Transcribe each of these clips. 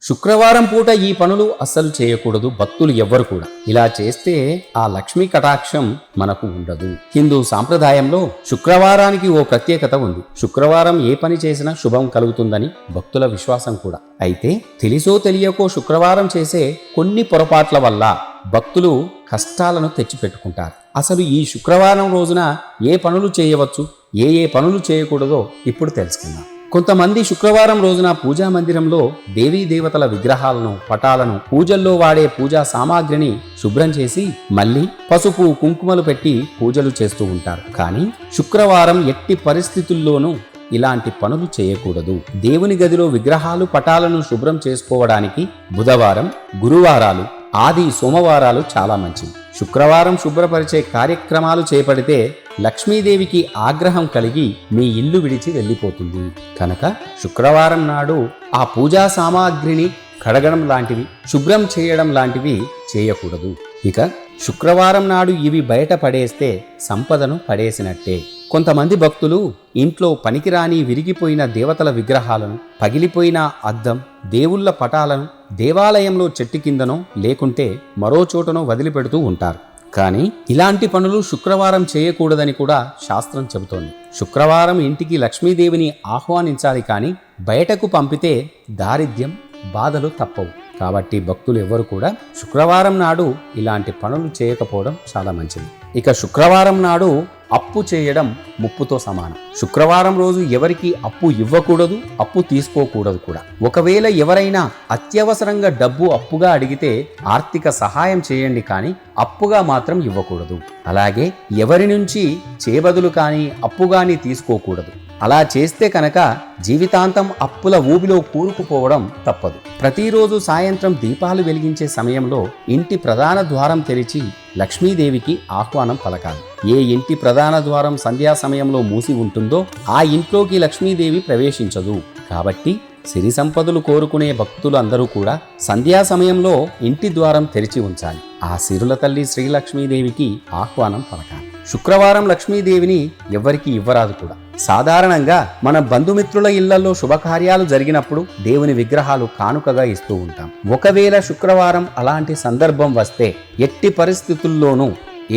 శుక్రవారం పూట ఈ పనులు అస్సలు చేయకూడదు భక్తులు ఎవ్వరు కూడా. ఇలా చేస్తే ఆ లక్ష్మీ కటాక్షం మనకు ఉండదు. హిందూ సాంప్రదాయంలో శుక్రవారానికి ఓ ప్రత్యేకత ఉంది. శుక్రవారం ఏ పని చేసినా శుభం కలుగుతుందని భక్తుల విశ్వాసం కూడా. అయితే తెలిసో తెలియకో శుక్రవారం చేసే కొన్ని పొరపాట్ల వల్ల భక్తులు కష్టాలను తెచ్చిపెట్టుకుంటారు. అసలు ఈ శుక్రవారం రోజున ఏ పనులు చేయవచ్చు, ఏ పనులు చేయకూడదో ఇప్పుడు తెలుసుకుందాం. కొంతమంది శుక్రవారం రోజున పూజా మందిరంలో దేవీ దేవతల విగ్రహాలను, పటాలను, పూజల్లో వాడే పూజా సామాగ్రిని శుభ్రం చేసి మళ్ళీ పసుపు కుంకుమలు పెట్టి పూజలు చేస్తూ ఉంటారు. కానీ శుక్రవారం ఎట్టి పరిస్థితుల్లోనూ ఇలాంటి పనులు చేయకూడదు. దేవుని గదిలో విగ్రహాలు, పటాలను శుభ్రం చేసుకోవడానికి బుధవారం, గురువారాలు, ఆది సోమవారాలు చాలా మంచివి. శుక్రవారం శుభ్రపరిచే కార్యక్రమాలు చేపడితే లక్ష్మీదేవికి ఆగ్రహం కలిగి మీ ఇల్లు విడిచి వెళ్ళిపోతుంది. కనుక శుక్రవారం నాడు ఆ పూజా సామాగ్రిని కడగడం లాంటివి, శుభ్రం చేయడం లాంటివి చేయకూడదు. ఇక శుక్రవారం నాడు ఇవి బయట పడేస్తే సంపదను పడేసినట్టే. కొంతమంది భక్తులు ఇంట్లో పనికిరాని విరిగిపోయిన దేవతల విగ్రహాలను, పగిలిపోయిన అద్దం, దేవుళ్ళ పటాలను దేవాలయంలో చెట్టు కిందనో లేకుంటే మరో చోటనో వదిలిపెడుతూ ఉంటారు. కానీ ఇలాంటి పనులు శుక్రవారం చేయకూడదని కూడా శాస్త్రం చెబుతోంది. శుక్రవారం ఇంటికి లక్ష్మీదేవిని ఆహ్వానించాలి, కానీ బయటకు పంపితే దారిద్ర్యం, బాధలు తప్పవు. కాబట్టి భక్తులు ఎవరు కూడా శుక్రవారం నాడు ఇలాంటి పనులు చేయకపోవడం చాలా మంచిది. ఇక శుక్రవారం నాడు అప్పు చేయడం ముప్పుతో సమానం. శుక్రవారం రోజు ఎవరికి అప్పు ఇవ్వకూడదు, అప్పు తీసుకోకూడదు కూడా. ఒకవేళ ఎవరైనా అత్యవసరంగా డబ్బు అప్పుగా అడిగితే ఆర్థిక సహాయం చేయండి, కానీ అప్పుగా మాత్రం ఇవ్వకూడదు. అలాగే ఎవరి నుంచి చేబదులు కానీ అప్పు కానీ తీసుకోకూడదు. అలా చేస్తే కనుక జీవితాంతం అప్పుల ఊబిలో కూరుకుపోవడం తప్పదు. ప్రతిరోజు సాయంత్రం దీపాలు వెలిగించే సమయంలో ఇంటి ప్రధాన ద్వారం తెరిచి లక్ష్మీదేవికి ఆహ్వానం పలకాలి. ఏ ఇంటి ప్రధాన ద్వారం సంధ్యా సమయంలో మూసి ఉంటుందో ఆ ఇంట్లోకి లక్ష్మీదేవి ప్రవేశించదు. కాబట్టి సిరి సంపదలు కోరుకునే భక్తులు అందరూ కూడా సంధ్యా సమయంలో ఇంటి ద్వారం తెరిచి ఉంచాలి. ఆ సిరుల తల్లి శ్రీలక్ష్మీదేవికి ఆహ్వానం పలకాలి. శుక్రవారం లక్ష్మీదేవిని ఎవ్వరికి ఇవ్వరాదు కూడా. సాధారణంగా మన బంధుమిత్రుల ఇళ్లలో శుభకార్యాలు జరిగినప్పుడు దేవుని విగ్రహాలు కానుకగా ఇస్తూ ఉంటాం. ఒకవేళ శుక్రవారం అలాంటి సందర్భం వస్తే ఎట్టి పరిస్థితుల్లోనూ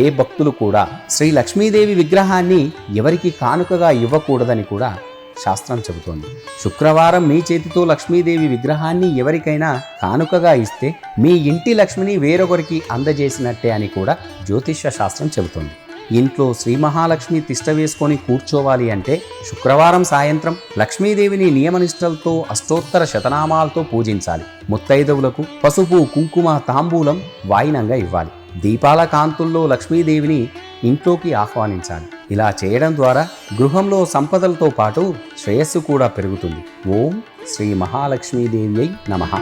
ఏ భక్తులు కూడా శ్రీ లక్ష్మీదేవి విగ్రహాన్ని ఎవరికి కానుకగా ఇవ్వకూడదని కూడా శాస్త్రం చెబుతోంది. శుక్రవారం మీ చేతితో లక్ష్మీదేవి విగ్రహాన్ని ఎవరికైనా కానుకగా ఇస్తే మీ ఇంటి లక్ష్మిని వేరొకరికి అందజేసినట్టే అని కూడా జ్యోతిష్య శాస్త్రం చెబుతోంది. ఇంట్లో శ్రీ మహాలక్ష్మి తిష్ట వేసుకొని కూర్చోవాలి అంటే శుక్రవారం సాయంత్రం లక్ష్మీదేవిని నియమనిష్టలతో అష్టోత్తర శతనామాలతో పూజించాలి. ముత్తైదవులకు పసుపు, కుంకుమ, తాంబూలం వాయినంగా ఇవ్వాలి. దీపాల కాంతుల్లో లక్ష్మీదేవిని ఇంట్లోకి ఆహ్వానించాలి. ఇలా చేయడం ద్వారా గృహంలో సంపదలతో పాటు శ్రేయస్సు కూడా పెరుగుతుంది. ఓం శ్రీ మహాలక్ష్మీదేవ్యై నమః.